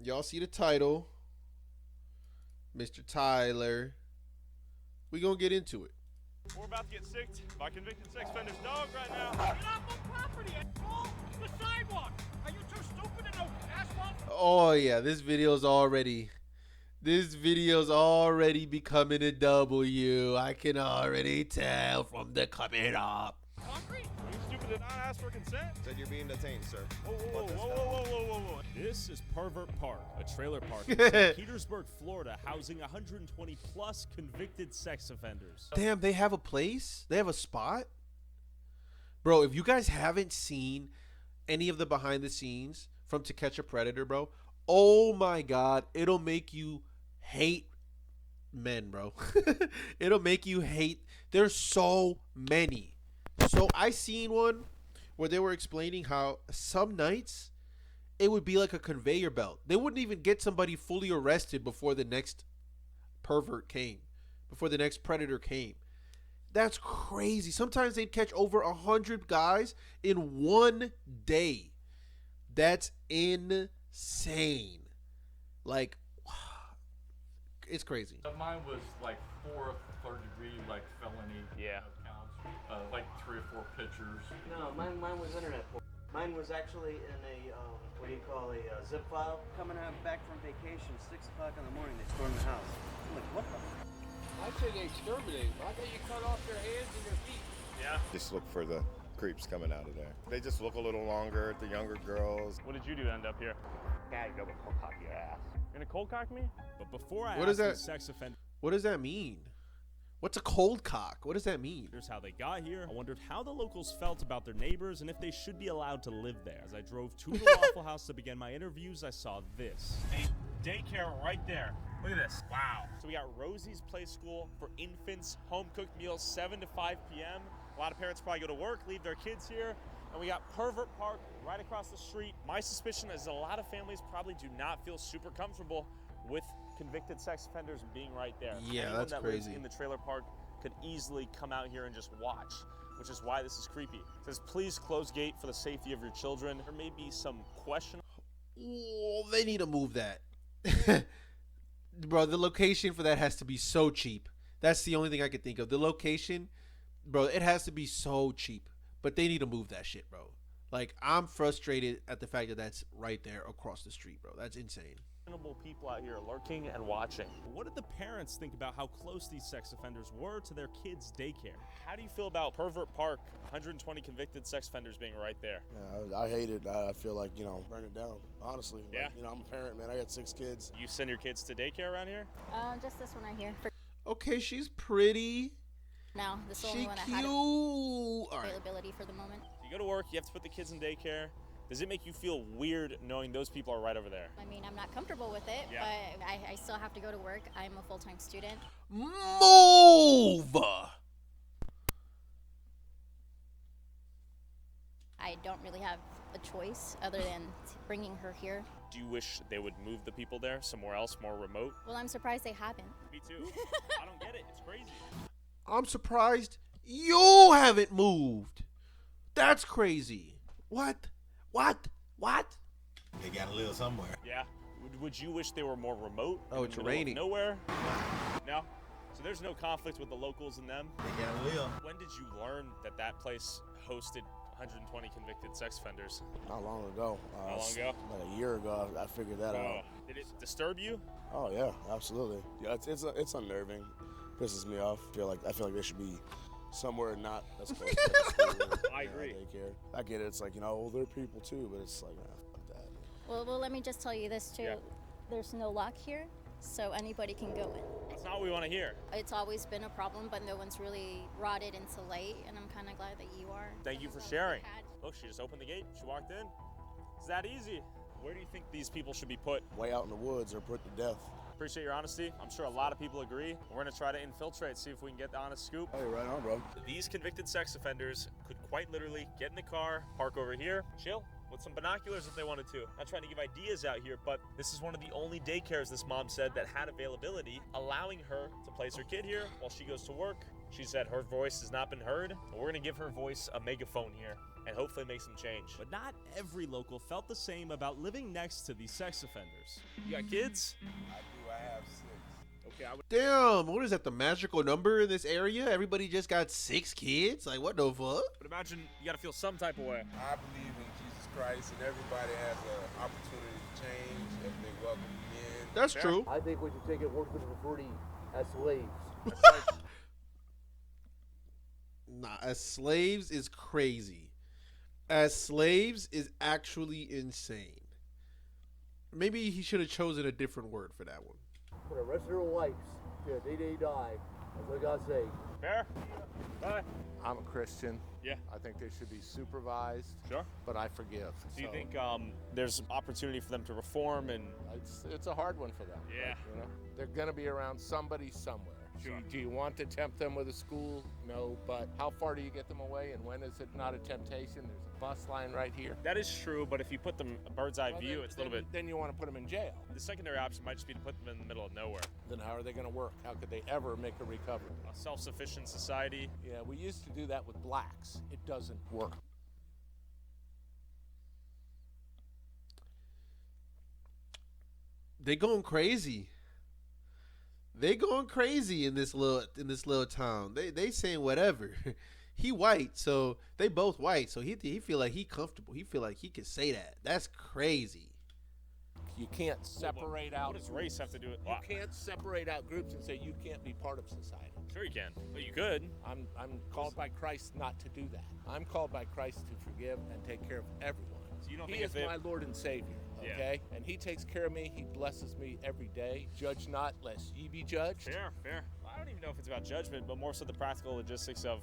Y'all see the title, Mr. Tyler. We gonna get into it. We're about to get sicked by convicted sex offenders dog right now. Get off my property and call the sidewalk. Are you too stupid to know asphalt? Oh yeah, this video's already becoming a W. I can already tell from the coming up. Concrete? Are you stupid to not ask for consent? Said you're being detained, sir. Whoa. This is Pervert Park, a trailer park in St. Petersburg, Florida, housing 120 plus convicted sex offenders. Damn, they have a place? They have a spot? Bro, if you guys haven't seen any of the behind the scenes from To Catch a Predator, bro, oh my God, it'll make you hate men, bro. It'll make you hate. There's so many. So I seen one where they were explaining how some nights it would be like a conveyor belt. They wouldn't even get somebody fully arrested before the next pervert came, before the next predator came. That's crazy. Sometimes they'd catch over 100 guys in one day. That's insane. Like, it's crazy. Mine was like 4 third-degree like felony counts, like 3 or 4 pictures. No, mine was internet porn. Mine was actually in a what do you call a zip file. Coming out back from vacation, 6 o'clock in the morning, they stormed the house. I'm like, what the? I say they exterminate. I thought you cut off their hands and their feet. Yeah. Just look for the creeps coming out of there. They just look a little longer, the younger girls. What did you do to end up here? Guy, go cold cock your ass. You're gonna cold cock me? But before I What ask is that? these sex offenders What does that mean? What's a cold cock? What does that mean? how they got here, I wondered how the locals felt about their neighbors and if they should be allowed to live there. As I drove to the Waffle House to begin my interviews, I saw this. A daycare right there. Look at this. Wow. So we got Rosie's Play School for infants, home-cooked meals 7 to 5 p.m. A lot of parents probably go to work, leave their kids here. And we got Pervert Park right across the street. My suspicion is a lot of families probably do not feel super comfortable with convicted sex offenders being right there. Yeah, Anyone that's that crazy. lives in the trailer park could easily come out here and just watch, which is why this is creepy. It says, please close gate for the safety of your children. There may be some question. Oh, they need to move that. Bro, the location for that has to be so cheap. That's the only thing I could think of. The location, bro, it has to be so cheap. But they need to move that shit, bro. Like, I'm frustrated at the fact that that's right there across the street, bro. That's insane. People out here lurking and watching. What did the parents think about how close these sex offenders were to their kids' daycare? How do you feel about Pervert Park, 120 convicted sex offenders being right there? Yeah, I hate it. I feel like, burn it down, honestly. Yeah. Like, I'm a parent, man. I got 6 kids. You send your kids to daycare around here? Just this one right here. For Okay, she's pretty. now, this is the only She one I cute. had All right. availability for the moment. You go to work, you have to put the kids in daycare. Does it make you feel weird knowing those people are right over there? I mean, I'm not comfortable with it, Yeah. but I still have to go to work. I'm a full-time student. Move! I don't really have a choice other than bringing her here. Do you wish they would move the people there somewhere else, more remote? Well, I'm surprised they haven't. Me too. I don't get it. It's crazy. I'm surprised you haven't moved. That's crazy. What? They gotta live somewhere. Yeah. Would you wish they were more remote? Oh, in it's the middle of raining. Nowhere? No? So there's no conflict with the locals and them? They gotta live. When did you learn that that place hosted 120 convicted sex offenders? Not long ago. How long ago? Like a year ago, I figured that out. Did it disturb you? Oh yeah, absolutely. Yeah, it's unnerving. Pisses me off. I feel like they should be somewhere not as close. I agree. Daycare. I get it. It's like they're people too, but it's like fuck that. Well, let me just tell you this too. Yeah. There's no lock here, so anybody can go in. That's not what we want to hear. It's always been a problem, but no one's really brought it into light, and I'm kind of glad that you are. Thank you for sharing. Look, she just opened the gate. She walked in. It's that easy. Where do you think these people should be put? Way out in the woods or put to death. Appreciate your honesty. I'm sure a lot of people agree. We're going to try to infiltrate, see if we can get the honest scoop. Hey, right on, bro. These convicted sex offenders could quite literally get in the car, park over here, chill with some binoculars if they wanted to. Not trying to give ideas out here, but this is one of the only daycares, this mom said, that had availability, allowing her to place her kid here while she goes to work She said her voice has not been heard, but we're gonna give her voice a megaphone here and hopefully make some change. But not every local felt the same about living next to these sex offenders. You got kids? I do. I have 6. Okay, I would. Damn, what is that, the magical number in this area? Everybody just got 6 kids? Like, what the fuck? But imagine you gotta feel some type of way. I believe in Jesus Christ, and everybody has an opportunity to change if they welcome Him in. That's true. I think we should take it working for free as slaves. That's like, Nah, as slaves is crazy. As slaves is actually insane. Maybe he should have chosen a different word for that one. For the rest of their lives, till the day they die, that's what I gotta say. fair? Bye. I'm a Christian. Yeah. I think they should be supervised. Sure. But I forgive. Do you think there's opportunity for them to reform and? It's a hard one for them. Yeah. But, you know, they're going to be around somebody somewhere. Sure. Do you want to tempt them with a school? No. But how far do you get them away? And when is it not a temptation? There's a bus line right here. That is true, but if you put them a bird's eye view, it's a little bit. Then you want to put them in jail. The secondary option might just be to put them in the middle of nowhere. Then how are they going to work? How could they ever make a recovery? A self-sufficient society. Yeah, we used to do that with blacks. It doesn't work. They going crazy. They going crazy in this little town. They saying whatever. He white, so they both white. So he feel like he comfortable. He feel like he can say that. That's crazy. You can't separate out. What does race have to do with? You can't separate out groups and say you can't be part of society. Sure you can, but you could. I'm called by Christ not to do that. I'm called by Christ to forgive and take care of everyone. So you don't He think is if my Lord and Savior, okay? And He takes care of me. He blesses me every day. Judge not, lest ye be judged. Fair, fair. I don't even know if it's about judgment, but more so the practical logistics of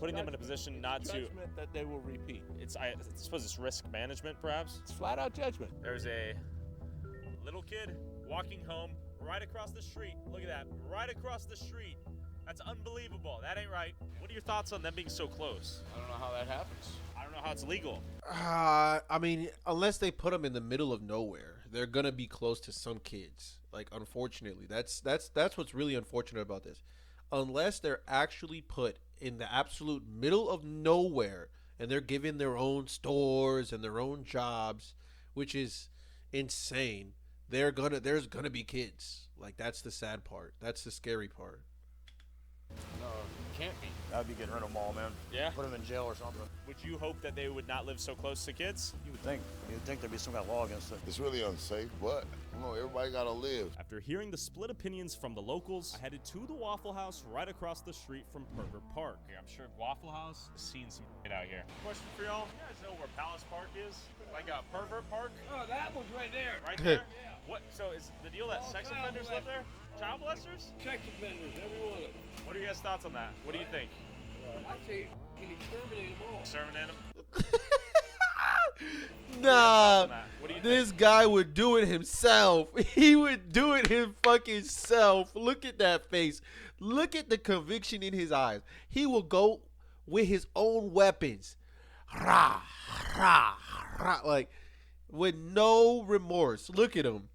putting them in a position not to. Judgment that they will repeat. I suppose it's risk management, perhaps. It's flat out judgment. There's a little kid walking home right across the street. Look at that, right across the street. That's unbelievable. That ain't right. What are your thoughts on them being so close? I don't know how that happens. I don't know how it's legal. I mean, unless they put them in the middle of nowhere, they're gonna be close to some kids. Like, unfortunately, that's what's really unfortunate about this. Unless they're actually put in the absolute middle of nowhere and they're given their own stores and their own jobs, which is insane. There's gonna be kids. Like, that's the sad part. That's the scary part. No, can't be. That would be getting rid of them all, man. Yeah. Put them in jail or something. Would you hope that they would not live so close to kids? You would think. You'd think there'd be some kind of law against it. It's really unsafe, but you know, everybody gotta live. After hearing the split opinions from the locals, I headed to the Waffle House right across the street from Pervert Park. Yeah, I'm sure Waffle House has seen some shit out here. Question for y'all. You guys know where Palace Park is? Like a Pervert Park? Oh, that one's right there. Right there? Yeah. What? So is the deal that sex offenders live there? Child molesters? Sex offenders, every one of them. What are your guys' thoughts on that? What do you think? I say you can exterminate them all. Exterminate them? Nah, What do you this guy would do it himself. He would do it his fucking self. Look at that face. Look at the conviction in his eyes. He will go with his own weapons. Rah, rah, rah, like, with no remorse. Look at him.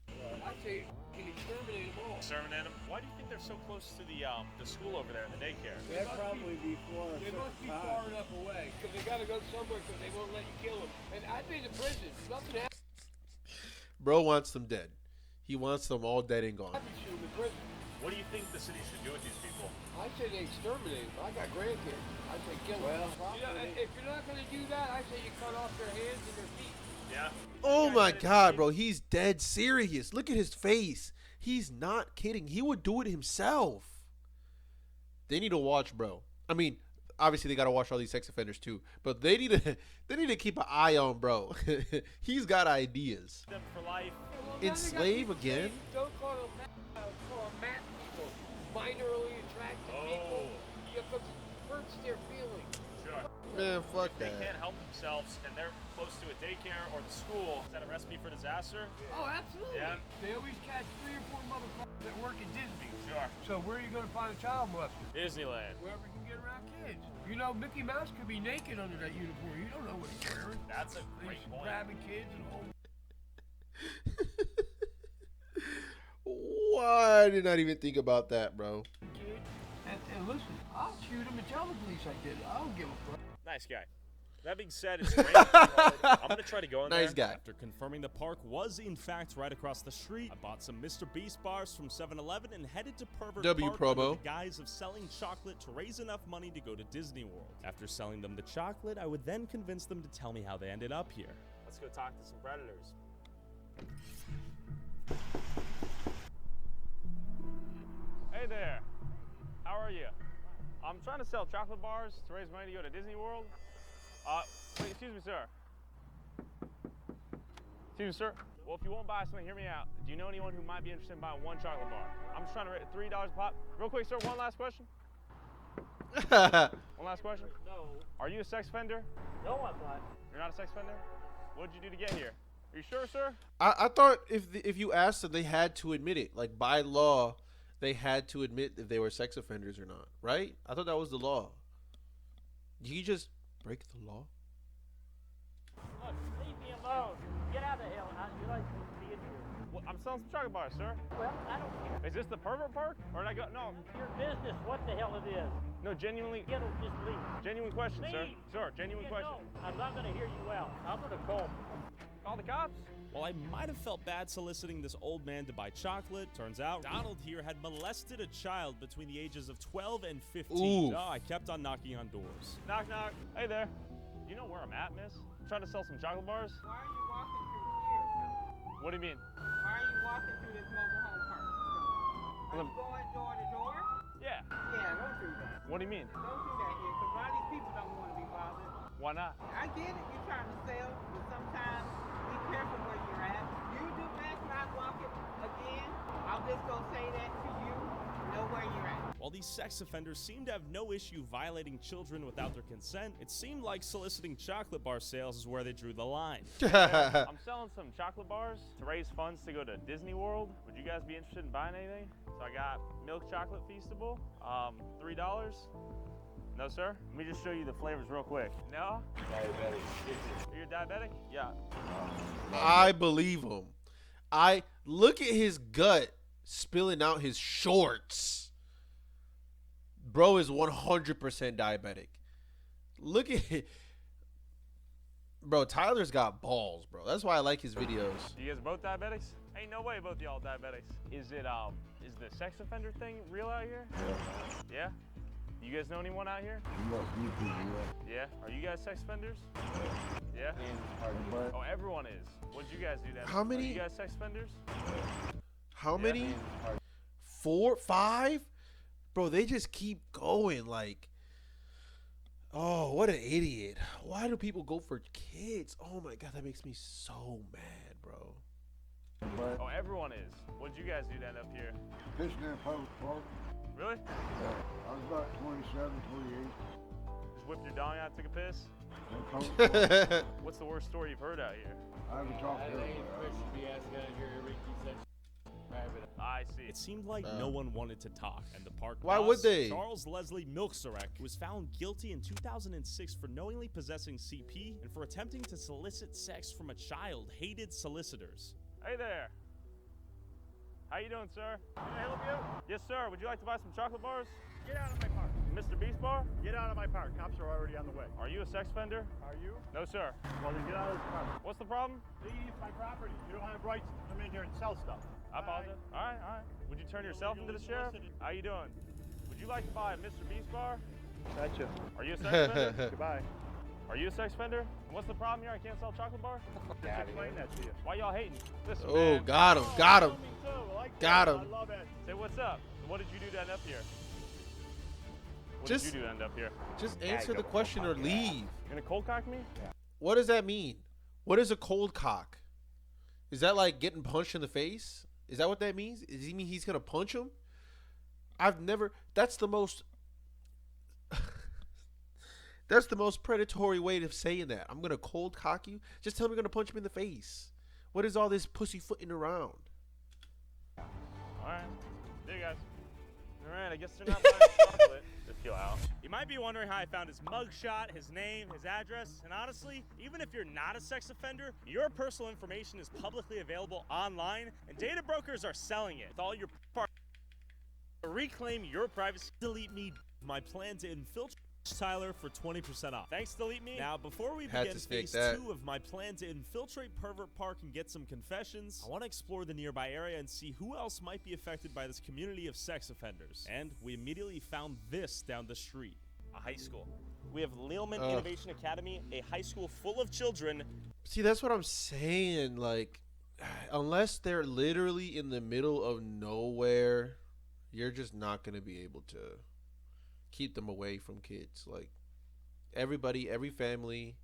I say you can exterminate them all. Exterminate them? Why do you think they're so close to the school over there, the daycare? They'd probably be far. They must be far enough away because they got to go somewhere because they won't let you kill them. And I've been to prison. Nothing happens Bro wants them dead. He wants them all dead and gone. to them in prison. What do you think the city should do with these people? I say they exterminate them. I got grandkids. I say kill them. If you're not going to do that, I say you cut off their hands and their feet. Yeah. Oh my God, bro. He's dead serious. Look at his face. He's not kidding. He would do it himself. They need to watch, bro. I mean, obviously they got to watch all these sex offenders too, but they need to keep an eye on bro. He's got ideas. Them for life. Enslave again? Don't call them mat people. Minorly attracted people. Because it hurts their feelings. Sure. Man, fuck They that. can't help themselves and they're close to a daycare or the school. Is that a recipe for disaster? Oh, absolutely. Yeah. They always catch 3 or 4 motherfuckers that work at Disney. Sure. So where are you going to find a child molester? Disneyland. Wherever you can get around kids. You know, Mickey Mouse could be naked under that uniform. You don't know what he's wearing. That's a great He's point. grabbing kids and holding. Why did I not even think about that, bro? Kid. And listen, I'll shoot him and tell the police I did it. I don't give a fuck. Nice guy. That being said, it's raining too hard. I'm going to try to go in there. Nice guy. After confirming the park was in fact right across the street, I bought some Mr. Beast bars from 7-Eleven and headed to Pervert W Park promo. under the guise of selling chocolate to raise enough money to go to Disney World. After selling them the chocolate, I would then convince them to tell me how they ended up here. Let's go talk to some predators. Hey there. How are you? I'm trying to sell chocolate bars to raise money to go to Disney World. Wait, excuse me, sir. Excuse me, sir. Well, if you won't buy something, hear me out. Do you know anyone who might be interested in buying one chocolate bar? I'm just trying to rate $3 a pop. Real quick, sir, one last question. One last question. No. Are you a sex offender? No, I'm not. You're not a sex offender? What did you do to get here? Are you sure, sir? I thought if you asked them, they had to admit it. Like, by law, they had to admit if they were sex offenders or not, right? I thought that was the law. You just break the law? Look, leave me alone. Get out of hell. You like to be in here. Well, I'm selling some chocolate bars, sir. Well, I don't care. Is this the pervert park? Or did I go? No. Your business, what the hell it is. No, genuinely. Get him, just leave. Genuine question, sir. Leave. Sir, genuine question. No, I'm not going to hear you out. I'm going to call him. Call the cops? While I might have felt bad soliciting this old man to buy chocolate, turns out Donald here had molested a child between the ages of 12 and 15. Ooh. So I kept on knocking on doors. Knock, knock. Hey there. You know where I'm at, miss? I'm trying to sell some chocolate bars. Why are you walking through here? What do you mean? Why are you walking through this mobile home park? Are you going door to door? Yeah. Yeah, don't do that. What do you mean? Don't do that here, because a lot of these people don't want to be bothered. Why not? I get it, you're trying to sell, but sometimes be careful where you're at. You do best not walk it again. I'll just go say that to you. Know where you're at. While these sex offenders seem to have no issue violating children without their consent, it seemed like soliciting chocolate bar sales is where they drew the line. I'm selling some chocolate bars to raise funds to go to Disney World. Would you guys be interested in buying anything? So I got milk chocolate feastable, $3. No, sir? Let me just show you the flavors real quick. No? Diabetic. You're diabetic? Yeah. I believe him. I look at his gut spilling out his shorts. Bro is 100% diabetic. Look at it. Bro, Tyler's got balls, bro. That's why I like his videos. You guys both diabetics? Ain't no way both y'all diabetics. Is the sex offender thing real out here? Yeah? You guys know anyone out here? Yeah? Are you guys sex offenders? Yeah? Oh, everyone is. What'd you guys do that? How many? Are you guys sex offenders? How many? 4, 5? Bro, they just keep going. Like, oh, what an idiot. Why do people go for kids? Oh my God, that makes me so mad, bro. Oh, everyone is. What'd you guys do to end up here? Fishing in public park. Really? Yeah. I was about 27, 28. Just whipped your dong out, took a piss? What's the worst story you've heard out here? I haven't talked to her. I see. It seemed like no one wanted to talk, and the park Why boss, would they? Charles Leslie Milkserek, was found guilty in 2006 for knowingly possessing CP and for attempting to solicit sex from a child, hated solicitors. Hey there. How you doing, sir? Can I help you? Yes, sir. Would you like to buy some chocolate bars? Get out of my park. Mr. Beast Bar? Get out of my park. Cops are already on the way. Are you a sex offender? Are you? No, sir. Well, then get out of this park. What's the problem? Leave my property. You don't have rights to come in here and sell stuff. I apologize. All right, all right. Would you turn yourself into the sheriff? How you doing? Would you like to buy a Mr. Beast Bar? Gotcha. Are you a sex offender? Goodbye. Are you a sex offender? What's the problem here? I can't sell chocolate bar? Just explain that to you. Why y'all hating? Listen, Oh, man. got him. Got him. Me too. I like Got that. him. I love it. Say what's up. What did you do to end up here? What Just- did you do to end up here? Just answer the question or leave. You gonna cold cock me? What does that mean? What is a cold cock? Is that like getting punched in the face? Is that what that means? Does he mean he's gonna punch him? I've never. That's the most. That's the most predatory way of saying that. I'm gonna cold cock you. Just tell me you're gonna punch him in the face. What is all this pussyfooting around? All right. There you guys. All right. I guess they're not buying chocolate. Just chill out. You might be wondering how I found his mugshot, his name, his address, and honestly, even if you're not a sex offender, your personal information is publicly available online, and data brokers are selling it. With all your reclaim your privacy, delete me My plan to infiltrate Tyler for 20% off. Thanks, Delete Me. Now, before we Had begin to stick phase that. 2 of my plan to infiltrate Pervert Park and get some confessions, I want to explore the nearby area and see who else might be affected by this community of sex offenders. And we immediately found this down the street. A high school. We have Lealman Innovation Academy, a high school full of children. See, that's what I'm saying. Like, unless they're literally in the middle of nowhere, you're just not going to be able to keep them away from kids. Like, everybody, every family,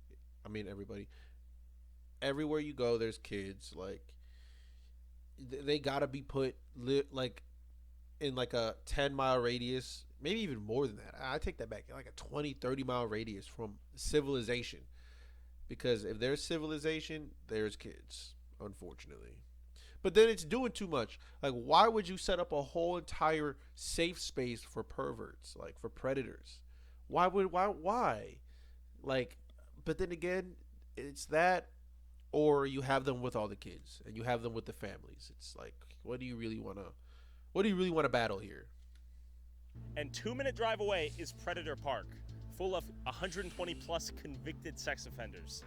I mean, everybody, everywhere you go, there's kids. Like, they got to be put, like, in, like, a 10-mile radius, maybe even more than that. I take that back. Like a 20, 30-mile radius from civilization. Because if there's civilization, there's kids, unfortunately. But then it's doing too much. Like, why would you set up a whole entire safe space for perverts, like for predators? Why? Like, but then again, it's that, or you have them with all the kids and you have them with the families. It's like, what do you really want to battle here? And 2-minute drive away is Predator Park, full of 120 plus convicted sex offenders.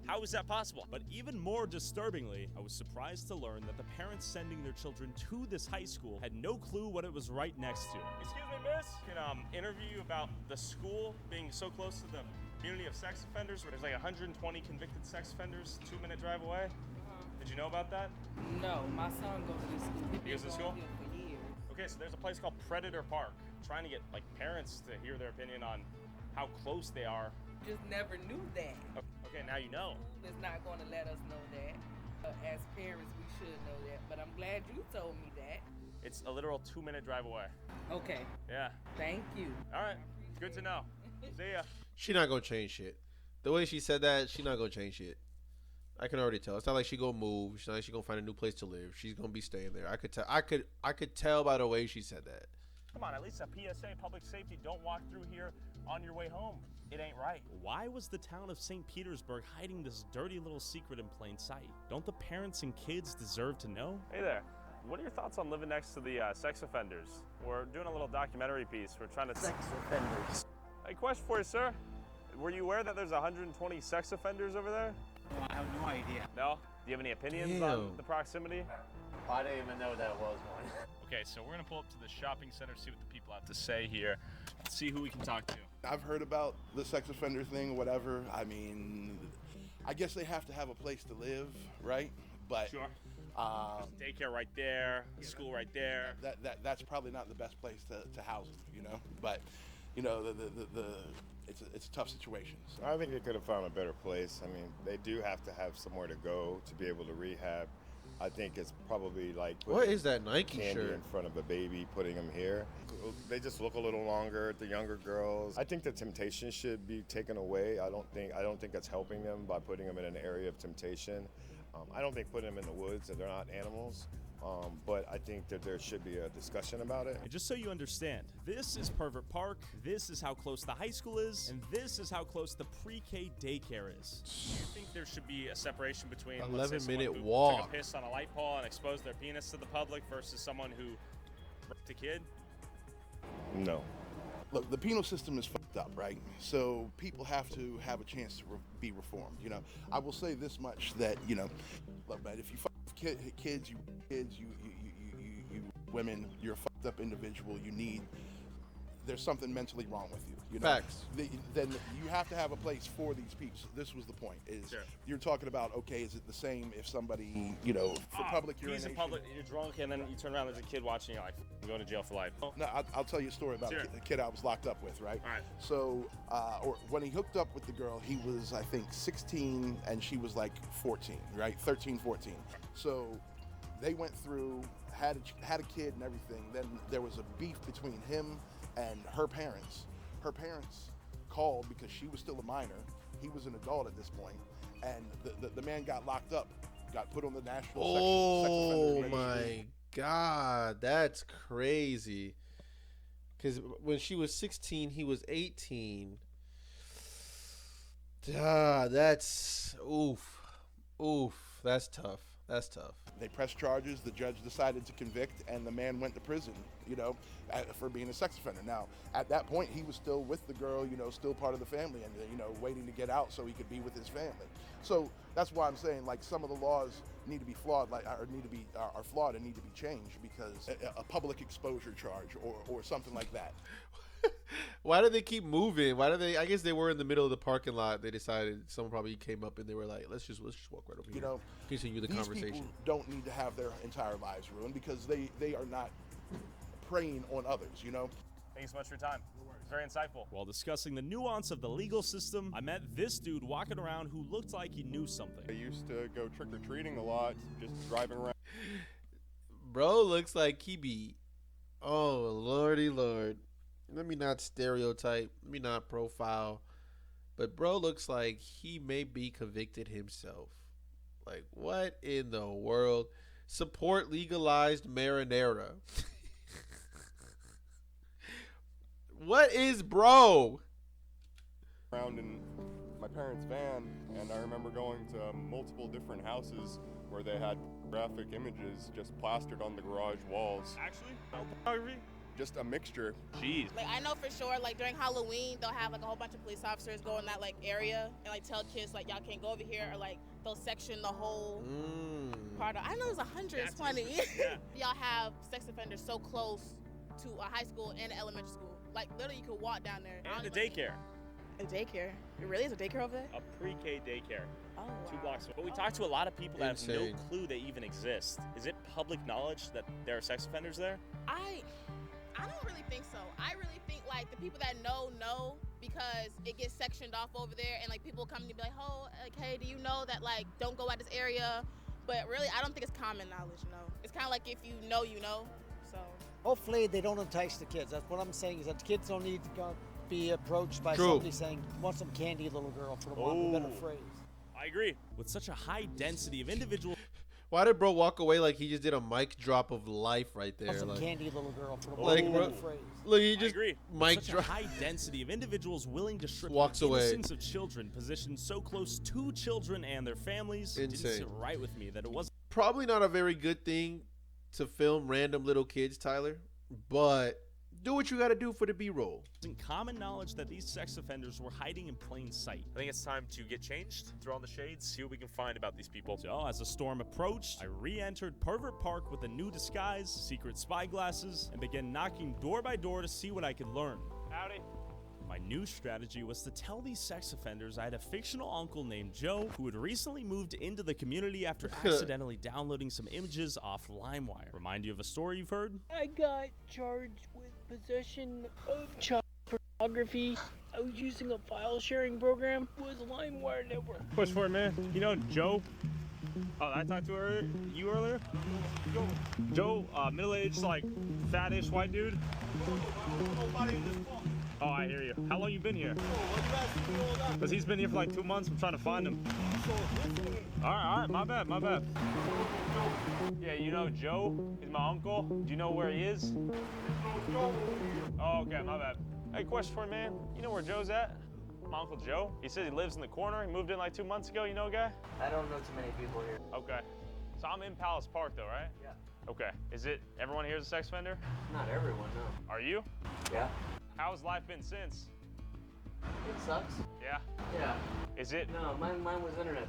How is that possible? But even more disturbingly, I was surprised to learn that the parents sending their children to this high school had no clue what it was right next to. Excuse me, miss. Can interview you about the school being so close to the community of sex offenders, where there's like 120 convicted sex offenders, 2-minute drive away. Did you know about that? No, my son goes to this school. He goes to school? Here for years. Okay, so there's a place called Predator Park, trying to get like parents to hear their opinion on how close they are. Just never knew that. Okay, now you know. It's not going to let us know that. As parents, we should know that. But I'm glad you told me that. It's a literal 2-minute drive away. Okay. Yeah. Thank you. All right. Good to know. See ya. She not gonna change shit. The way she said that, she not gonna change shit. I can already tell. It's not like she gonna move. It's not like she gonna find a new place to live. She's gonna be staying there. I could tell. I could tell by the way she said that. Come on, at least a PSA, public safety. Don't walk through here on your way home. It ain't right. Why was the town of St. Petersburg hiding this dirty little secret in plain sight? Don't the parents and kids deserve to know? Hey there. What are your thoughts on living next to the sex offenders? We're doing a little documentary piece. We're trying to... Sex offenders. Hey, question for you, sir. Were you aware that there's 120 sex offenders over there? No, I have no idea. No? Do you have any opinions on the proximity? I didn't even know that was one. Okay, so we're gonna pull up to the shopping center, see what the people have to say here, see who we can talk to. I've heard about the sex offender thing, whatever. I mean, I guess they have to have a place to live, right? But sure. Daycare right there, school right there. That's probably not the best place to house them, you know. But you know, it's a tough situation. So. I think they could have found a better place. I mean, they do have to have somewhere to go to be able to rehab. I think it's probably like what is that Nike candy shirt in front of a baby, putting them here. They just look a little longer. The younger girls. I think the temptation should be taken away. I don't think that's helping them by putting them in an area of temptation. I don't think putting them in the woods, that they're not animals. But I think that there should be a discussion about it. And just so you understand, this is Pervert Park, this is how close the high school is, and this is how close the pre-K daycare is. Do you think there should be a separation between 11-minute who walk. took a piss on a light pole and exposed their penis to the public versus someone who raped a kid? No. Look, the penal system is fucked up, right? So people have to have a chance to be reformed. You know, I will say this much: that look, man, if you fuck kids, you women, you're a fucked up individual. There's something mentally wrong with you. You know? Facts. Then you have to have a place for these people. So this was the point. Is sure. You're talking about, okay, is it the same if somebody, for public urination? In public, you're drunk and then you turn around, there's a kid watching, you're like, I'm going to jail for life. No, I'll tell you a story about a kid I was locked up with, right? All right. So, or when he hooked up with the girl, he was, I think, 16 and she was like 14, right? 13, 14. So they went through, had a kid and everything. Then there was a beef between him and her parents. Her parents called because she was still a minor. He was an adult at this point, and the man got locked up, got put on the national sex offender registry. My God, that's crazy. Because when she was 16, he was 18. That's oof, that's tough. That's tough. They pressed charges. The judge decided to convict, and the man went to prison, for being a sex offender. Now, at that point, he was still with the girl, still part of the family, and waiting to get out so he could be with his family. So that's why I'm saying, like, some of the laws need to be flawed, are flawed and need to be changed, because a public exposure charge or something like that. Why did they keep moving? I guess they were in the middle of the parking lot. They decided, someone probably came up and they were like, let's just walk right over here. Continue the conversation. These people don't need to have their entire lives ruined, because they are not preying on others, Thank you so much for your time. It's very insightful. While discussing the nuance of the legal system, I met this dude walking around who looked like he knew something. I used to go trick-or-treating a lot, just driving around. Bro looks like he be, oh, lordy lord. Let me not stereotype, let me not profile, but bro looks like he may be convicted himself. Like, what in the world? Support legalized marinara. What is bro? Around in my parents' van, and I remember going to multiple different houses where they had graphic images just plastered on the garage walls. Actually? Just a mixture. Jeez. Like, I know for sure, like, during Halloween, they'll have, like, a whole bunch of police officers go in that, like, area and, like, tell kids, like, y'all can't go over here, or, like, they'll section the whole part of, I know there's 120. Yeah. Y'all have sex offenders so close to a high school and an elementary school. Like, literally, you could walk down there. And a daycare. A daycare? It really is a daycare over there? A pre-K daycare. Oh, wow. 2 blocks away. But we talked to a lot of people that have Insane. no clue they even exist. Is it public knowledge that there are sex offenders there? I don't really think so. I really think, like, the people that know because it gets sectioned off over there, and, like, people come to be like, oh, like, hey, do you know that, like, don't go out this area? But really, I don't think it's common knowledge, It's kind of like if you know, so. Hopefully they don't entice the kids. That's what I'm saying, is that the kids don't need to be approached by True. somebody saying, want some candy, little girl, for the want of a better phrase. I agree. With such a high density of individuals. Why did bro walk away like he just did a mic drop of life right there? Want some Like, candy, little girl, for the like, want of a better bro, phrase. look, he just agree. mic Such a drop. high density of individuals willing to strip Walks the away. innocence of children positioned so close to children and their families. It didn't Insane. sit right with me that it wasn't Probably not a very good thing to film random little kids, Tyler, but do what you got to do for the B-roll. common knowledge that these sex offenders were hiding in plain sight. I think it's time to get changed, throw on the shades, see what we can find about these people. So, as the storm approached, I re-entered Pervert Park with a new disguise, secret spy glasses, and began knocking door by door to see what I could learn. Howdy. My new strategy was to tell these sex offenders I had a fictional uncle named Joe who had recently moved into the community after accidentally downloading some images off LimeWire. Remind you of a story you've heard? I got charged with possession of child pornography. I was using a file sharing program. It was LimeWire network. Push for it, man. You know Joe? Oh, I talked to you earlier? Joe, middle-aged, like, fattish white dude? Oh, I hear you. How long you been here? Because he's been here for like 2 months. I'm trying to find him. All right, my bad. Yeah, you know Joe? He's my uncle. Do you know where he is? Oh, okay, my bad. Hey, question for you, man. You know where Joe's at? My Uncle Joe. He says he lives in the corner. He moved in like 2 months ago. You know a guy? I don't know too many people here. Okay. So I'm in Palace Park though, right? Yeah. Okay. Is it everyone here is a sex offender? Not everyone, no. Are you? Yeah. How's life been since? It sucks. Yeah. Yeah. Is it? No, mine was internet.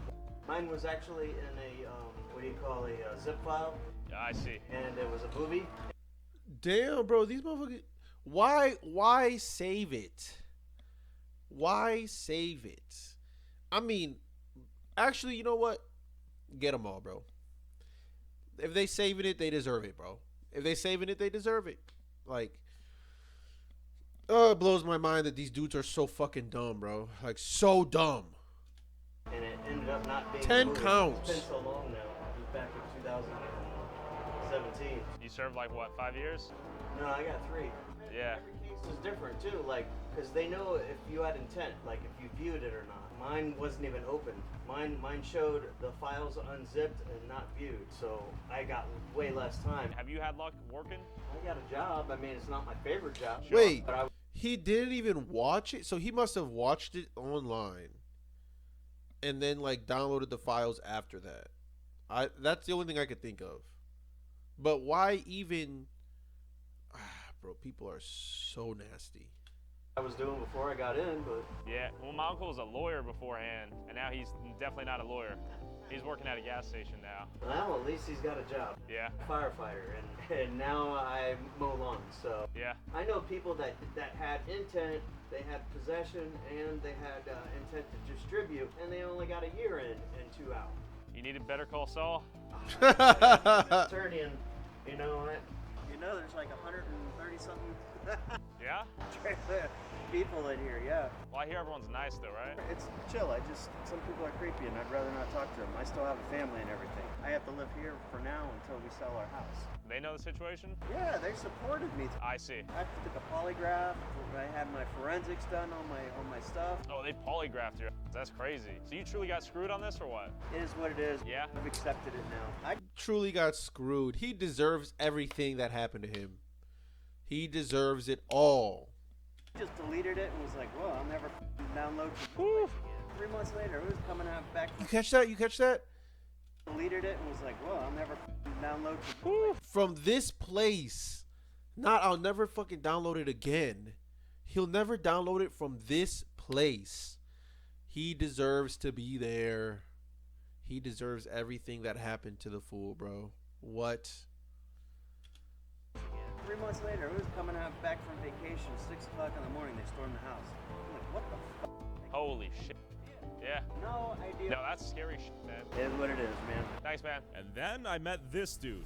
Mine was actually in a, what do you call a zip file. Yeah, I see. And it was a movie. Damn, bro, these motherfuckers. Why save it? Why save it? I mean, actually, you know what? Get them all, bro. If they saving it, they deserve it, bro. If they saving it, they deserve it. Like, it blows my mind that these dudes are so fucking dumb, bro. Like, so dumb. And it ended up not being 10 a movie. counts. It's been so long now. It was back in 2017. You served like what, 5 years? No, I got 3. Yeah. Every case is different too, like, because they know if you had intent, like if you viewed it or not. Mine wasn't even open. Mine showed the files unzipped and not viewed, so I got way less time. Have you had luck working? I got a job. I mean, it's not my favorite job. Wait, but he didn't even watch it? So he must have watched it online and then, like, downloaded the files after that. That's the only thing I could think of. But why even? Bro, people are so nasty. I was doing before I got in, but Yeah, well, my uncle was a lawyer beforehand, and now he's definitely not a lawyer. He's working at a gas station now. well, at least he's got a job. Yeah. Firefighter, and now I mow lawns. So Yeah. I know people that had intent, they had possession, and they had intent to distribute, and they only got a year in and 2 out. You need a Better Call Saul? Attorney, and you know what? You know, there's like 130 something. Yeah? People in here, yeah. Well, I hear everyone's nice though, right? It's chill. Some people are creepy and I'd rather not talk to them. I still have a family and everything. I have to live here for now until we sell our house. They know the situation? Yeah, they supported me. I see. I took a polygraph. I had my forensics done on my stuff. Oh, they polygraphed you. That's crazy. So you truly got screwed on this or what? It is what it is. Yeah? I've accepted it now. I Truly got screwed. He deserves everything that happened to him. He deserves it all. just deleted it and was like, well, I'll never download again. 3 months later, it was coming out back. You catch that? You catch that? Deleted it and was like, well, I'll never download From this place. Not, I'll never fucking download it again. He'll never download it from this place. He deserves to be there. He deserves everything that happened to the fool, bro. What? 3 months later, it was coming out back from vacation. 6 o'clock in the morning, they stormed the house. I'm like, what the fuck? Holy shit. Yeah. No idea. No, that's scary shit, man. It is what it is, man. Thanks, man. And then I met this dude.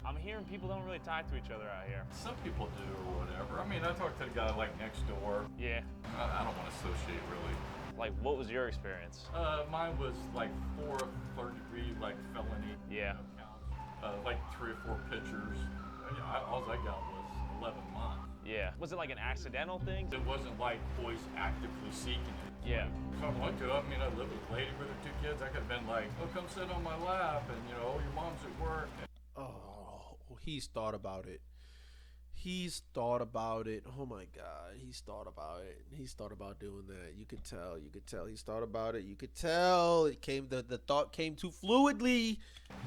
I'm hearing people don't really talk to each other out here. Some people do or whatever. I mean, I talked to the guy like next door. Yeah. I don't want to associate really. Like, what was your experience? Mine was like 4 third-degree like felony. Yeah. Counts. Like 3 or 4 pictures. All I got was 11 months. Yeah. Was it like an accidental thing? It wasn't like boys actively seeking it. Yeah. So I looked it up. I mean, I lived with a lady with her 2 kids. I could have been like, oh, come sit on my lap, and you know, your mom's at work. Oh, he's thought about it. He's thought about it. Oh my God, he's thought about it. He's thought about doing that. You could tell. You could tell. He's thought about it. You could tell. It came. The thought came too fluidly.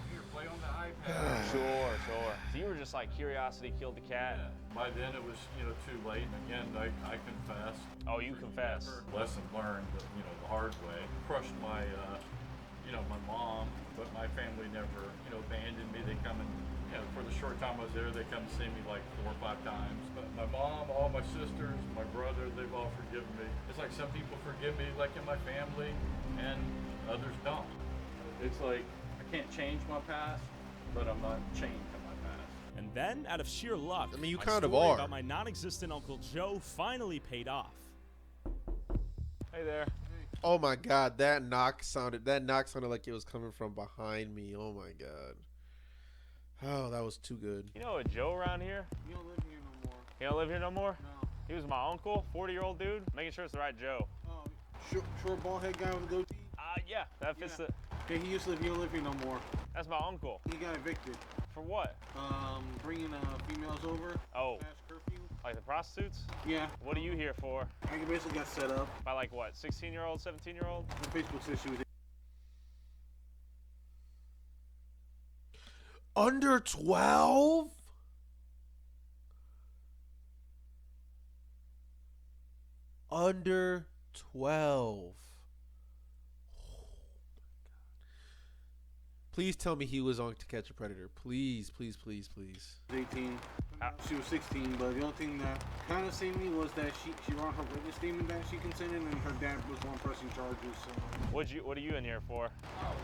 Here, play on the iPad. Sure. So you were just like curiosity killed the cat. Yeah. By then it was, you know, too late. And again, I confessed. Oh, you confessed. Lesson learned, you know, the hard way. Crushed my, you know, my mom, but my family never, you know, abandoned me. They come and, you know, for the short time I was there, they come see me like 4 or 5 times. But my mom, all my sisters, my brother, they've all forgiven me. It's like some people forgive me, like in my family, and others don't. It's like I can't change my past, but I'm not chained to my past. And then, out of sheer luck, I mean, you my kind of story are. about my non-existent Uncle Joe finally paid off. Hey there. Oh my God, that knock sounded like it was coming from behind me. Oh my God. Oh, that was too good. You know a Joe around here? You don't live here no more. He don't live here no more? No. He was my uncle, 40-year-old dude, making sure it's the right Joe. Oh, short bald head guy with a goatee? Yeah, that fits the... Yeah, he used to live, he don't live here no more. That's my uncle. He got evicted. For what? Bringing females over. Oh. Past curfew. Like the prostitutes? Yeah. What are you here for? I basically got set up. By like what, 16-year-old, 17-year-old? The Facebook said she was Under 12? Under 12. Please tell me he was on To Catch a Predator. Please, please, please, please. 18. She was 16, but the only thing that kind of saved me was that she wrote her witness statement that she consented, and her dad was one pressing charges. So. What are you in here for? Well,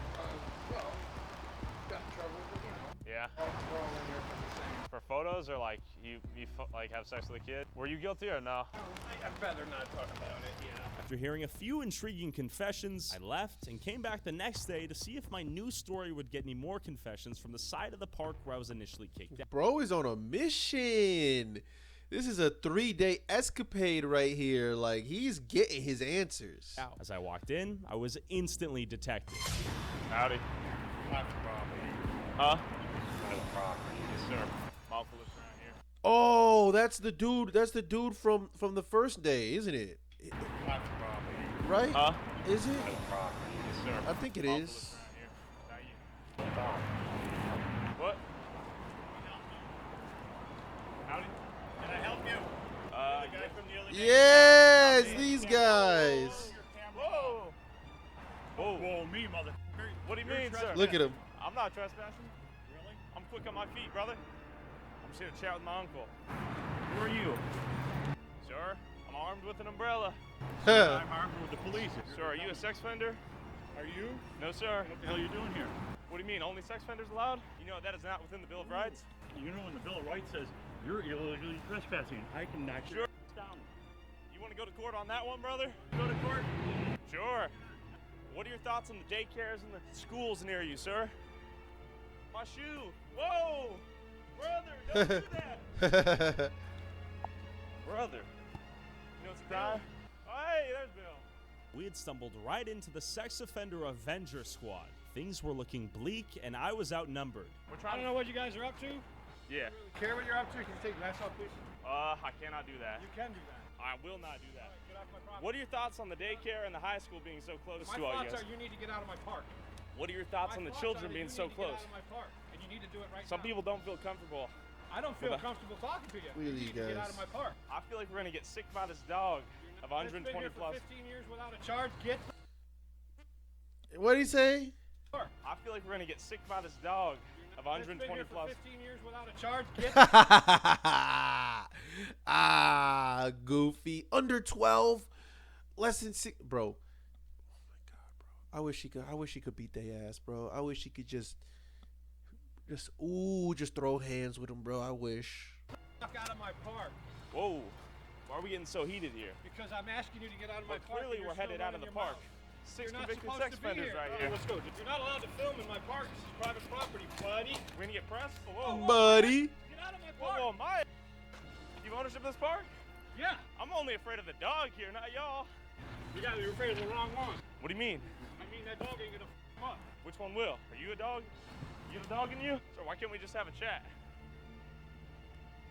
got in trouble, but you know. Yeah. We're all in here for the same. For photos or like you like have sex with a kid? Were you guilty or no? I'd rather not talk about it, yeah. After hearing a few intriguing confessions, I left and came back the next day to see if my new story would get any more confessions from the side of the park where I was initially kicked out. Bro is on a mission. This is a 3-day escapade right here. Like, he's getting his answers. As I walked in, I was instantly detected. Howdy. Private property. Huh? Private property. Yes, sir. My uncle lives around here. Oh, that's the dude. That's the dude from the first day, isn't it? Private property. Right? Huh? Is it? Private property. Yes, sir. I think it My uncle is. lives around here. Now Yes, these guys. Whoa. Whoa, me, mother. What do you mean, sir? Look at him. I'm not trespassing. Really? I'm quick on my feet, brother. I'm just here to chat with my uncle. Who are you? Sir, I'm armed with an umbrella. I'm armed with the police. Sir, are you a sex offender? Are you? No, sir. What the hell are you doing here? What do you mean, only sex offenders allowed? You know that is not within the Bill of Rights. You know when the Bill of Rights says you're illegally trespassing, I can knock your ass down. You want to go to court on that one, brother? Go to court? Sure. What are your thoughts on the daycares and the schools near you, sir? My shoe. Whoa! Brother, don't do that! Brother. You know what's a crime? Oh, hey, there's Bill. We had stumbled right into the sex offender Avenger squad. Things were looking bleak, and I was outnumbered. I don't know what you guys are up to. Yeah. Care what you're up to? Can you take your mask off, please? I cannot do that. You can do that. I will not do that. Get off my property. What are your thoughts on the daycare and the high school being so close My to all you thoughts guys? are you need to get out of my park. What are your thoughts on the children being so close? Get out of my park, and you need to do it right Some now. people don't feel comfortable. I don't feel comfortable talking to you. Look at You these need to get out guys. of my park. I feel like we're gonna get sick by this dog of 120 It's been here plus. for 15 years without a charge. Get What did he say? I feel like we're gonna get sick by this dog of 120 It's been here plus. for 15 years without a charge. Get Ah, goofy. Under 12, less than 6, bro. Oh my god, bro. I wish he could beat their ass, bro. I wish he could just throw hands with him, bro. I wish. Fuck out of my park. Whoa, why are we getting so heated here? Because I'm asking you to get out of my Well, park. clearly and we're you're still headed out of running the your park. mouth. 6 You're not convicted supposed sex to be offenders here. right All here. Let's go. You're not allowed to film in my park. This is private property, buddy. We're gonna get pressed? Whoa, Buddy. Get out of my whoa, park. whoa, my. You have ownership of this park? Yeah. I'm only afraid of the dog here, not y'all. You're afraid of the wrong one. What do you mean? I mean, that dog ain't gonna f him up. Which one will? Are you a dog? You have a dog in you? So why can't we just have a chat?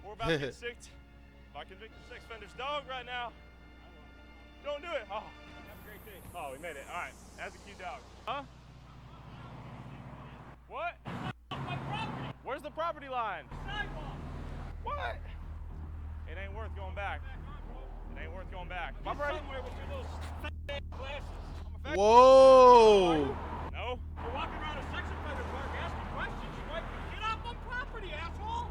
We're about to get sick by convicted sex offender's dog right now. Don't do it. Oh. Have a great day. Oh, we made it. All right. That's a cute dog. Huh? What? My property. Where's the property line? Sidewalk. What? It ain't worth going back. It ain't worth going back. My brother. Somewhere with your little fat glasses. Whoa. No. You're walking around a sex offender park asking questions. You might get off my property, asshole.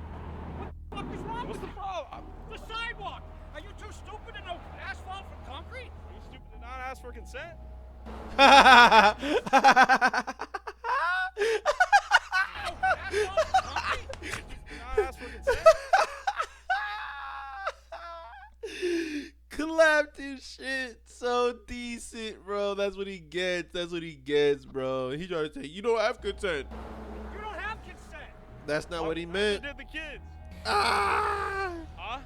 What the fuck is wrong What's with the you? problem? The sidewalk. Are you too stupid to know asphalt from concrete? Are you stupid to not ask for consent? Asphalt from concrete? Not ask for consent? Clapped his shit so decent, bro. That's what he gets. That's what he gets, bro. He tried to say, you don't have consent. You don't have consent. That's not what he meant. Who did the kids? Ah! Huh?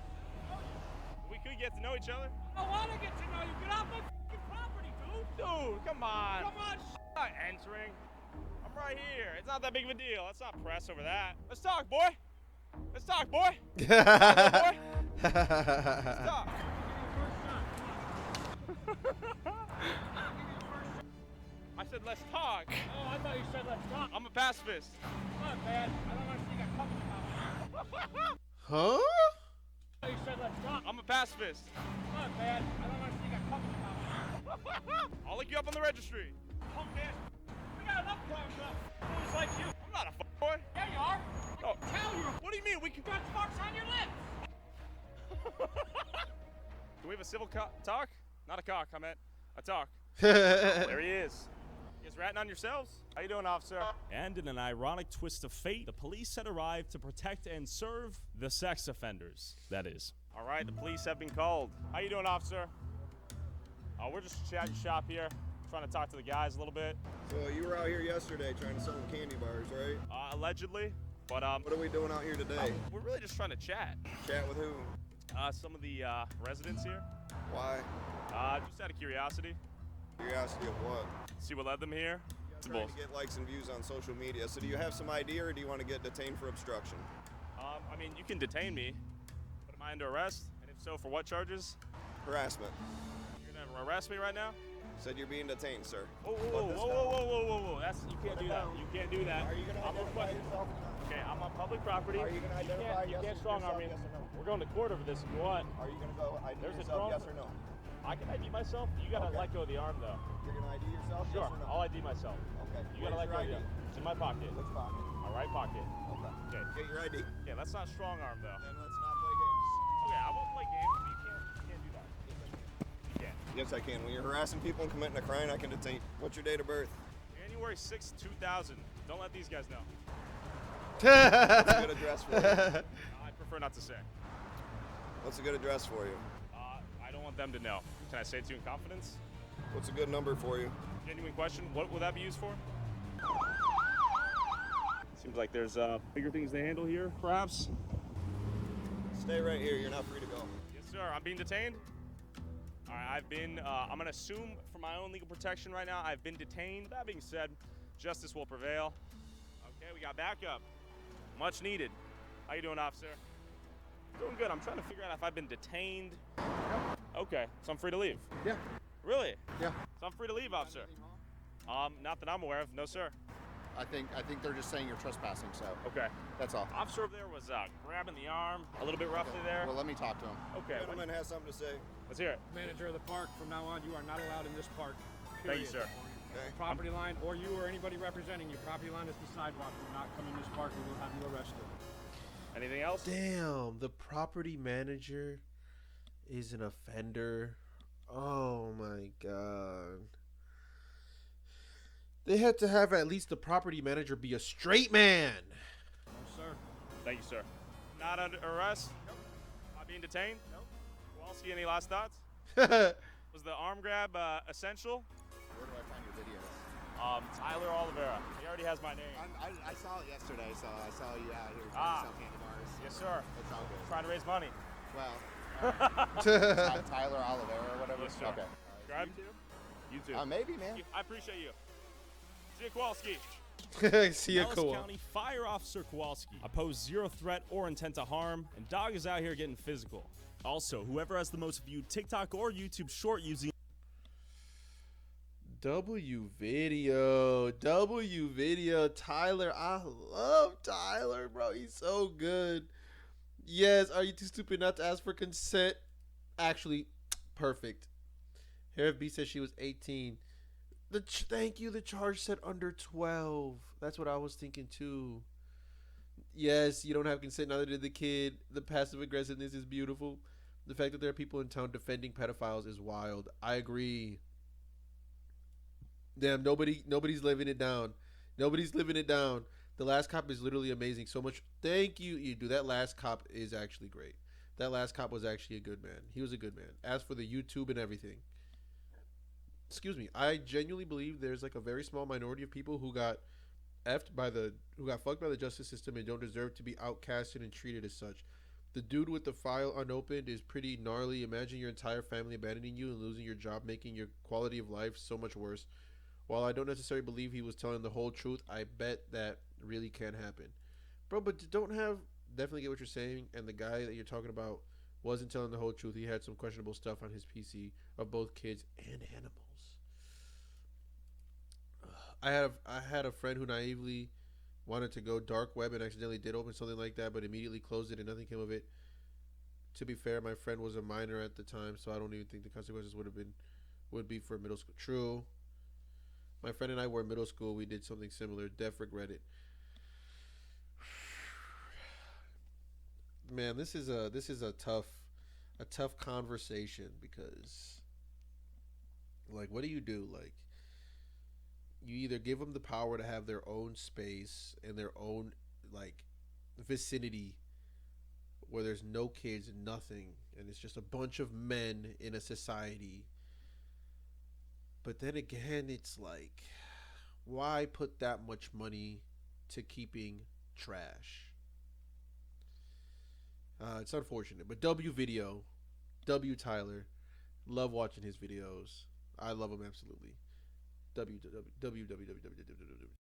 We could get to know each other. I want to get to know you. Get off my fucking property, dude. Dude, come on. Come on. I'm not entering. I'm right here. It's not that big of a deal. Let's not press over that. Let's talk, boy. Let's talk, boy. Let's talk. I said let's talk. Oh, I thought you said let's talk. I'm a pacifist. Not bad. I don't understand. You got company about Huh? I thought you said let's talk. I'm a pacifist. Not bad. I don't understand. You got company about I'll look you up on the registry. Punk ass. We got enough problems up. Fools like you. I'm not a boy. Yeah, you are. Oh. Tell you. What do you mean? We can. Got marks on your lips. Do we have a civil talk? Not a cock, I meant a talk. There he is. You guys ratting on yourselves? How you doing, officer? And in an ironic twist of fate, the police had arrived to protect and serve the sex offenders, that is. All right, the police have been called. How you doing, officer? We're just chatting shop here, trying to talk to the guys a little bit. So you were out here yesterday trying to sell them candy bars, right? Allegedly, but What are we doing out here today? we're really just trying to chat. Chat with who? Some of the residents here. Why? Just out of curiosity. Curiosity of what? See what led them here. Trying to get likes and views on social media. So do you have some idea, or do you want to get detained for obstruction? I mean, you can detain me, but am I under arrest? And if so, for what charges? Harassment. You're gonna arrest me right now? Said you're being detained, sir. Whoa, whoa, whoa, whoa, whoa, whoa, whoa, whoa! You can't do that. You can't do that. Are you gonna I'm identify requesting. yourself? Okay, I'm on public property. Are you going to identify You can't strong arm me. yes or no? We're going to court over this if you want. Are you going to go ID There's a yourself, drone. yes or no? I can ID myself. You gotta let go of the arm though. You're going to ID yourself, Sure, yes or no? I'll ID myself. Okay. You gotta let Where's go of your the ID? arm. It's in my pocket. Which pocket? My right pocket. Okay. Okay. Get your ID. Yeah, that's not strong arm though. Then let's not play games. Okay, I won't play games, but you can't do that. You can't. Yes, I can. When you're harassing people and committing a crime, I can detain. What's your date of birth? January 6th, 2000. Don't let these guys know. What's a good address for you? I prefer not to say. What's a good address for you? I don't want them to know. Can I say it to you in confidence? What's a good number for you? Genuine question. What will that be used for? Seems like there's bigger things to handle here, perhaps. Stay right here. You're not free to go. Yes, sir. I'm being detained. All right, I've been, I'm going to assume for my own legal protection right now, I've been detained. That being said, justice will prevail. Okay, we got backup. Much needed. How you doing, officer? Doing good. I'm trying to figure out if I've been detained. Okay, so I'm free to leave. Yeah. Really? Yeah. So I'm free to leave, officer. Not that I'm aware of. No, sir. I think they're just saying you're trespassing, so. Okay. That's all. Officer over there was grabbing the arm a little bit roughly there. Well, let me talk to him. Okay. Gentleman has something to say. Let's hear it. Manager of the park, from now on, you are not allowed in this park. Thank you, Period. sir. Okay. Property line, or you or anybody representing you, property line is the sidewalk. Do not come in this park, we will have you arrested. Anything else? Damn, the property manager is an offender. Oh my god. They had to have at least the property manager be a straight man. No, sir. Thank you, sir. Not under arrest? Nope. Not being detained? Nope. Kowalski, any last thoughts? Was the arm grab essential? Where do I find your videos? Tyler Oliveria. He already has my name. I saw it yesterday, so I saw you out here Ah. trying to sell candy bars. Yes, sir. It's all good. Trying to raise money. Well, Tyler Oliveira or whatever? Yes, sir. Okay. Subscribe? You too. Maybe, man. I appreciate you. See you, Kowalski. See ya, Dallas Kowal. County Fire Officer Kowalski opposed zero threat or intent to harm, and dog is out here getting physical. Also, whoever has the most viewed TikTok or YouTube short using W video, Tyler. I love Tyler, bro. He's so good. Yes, are you too stupid not to ask for consent? Actually, perfect. Harriet B says she was 18. Thank you. The charge said under 12. That's what I was thinking too. Yes, you don't have consent. Neither did the kid. The passive aggressiveness is beautiful. The fact that there are people in town defending pedophiles is wild. I agree. Damn, nobody's living it down. Nobody's living it down. The Last Cop is literally amazing. So much. Thank you. You do. That Last Cop is actually great. That Last Cop was actually a good man. He was a good man. As for the YouTube and everything. Excuse me. I genuinely believe there's like a very small minority of people who got fucked by the justice system and don't deserve to be outcasted and treated as such. The dude with the file unopened is pretty gnarly. Imagine your entire family abandoning you and losing your job, making your quality of life so much worse. While I don't necessarily believe he was telling the whole truth, I bet that really can happen. Bro, but definitely get what you're saying, and the guy that you're talking about wasn't telling the whole truth. He had some questionable stuff on his PC of both kids and animals. I had a friend who naively wanted to go dark web and accidentally did open something like that, but immediately closed it and nothing came of it. To be fair, my friend was a minor at the time, so I don't even think the consequences would be for middle school. True. My friend and I were in middle school. We did something similar. Def regret it. Man, this is a tough conversation because, like, what do you do? Like, you either give them the power to have their own space and their own, like, vicinity where there's no kids, nothing, and it's just a bunch of men in a society. But then again, it's like, why put that much money to keeping trash? It's unfortunate. But W Video, W Tyler, love watching his videos. I love him absolutely.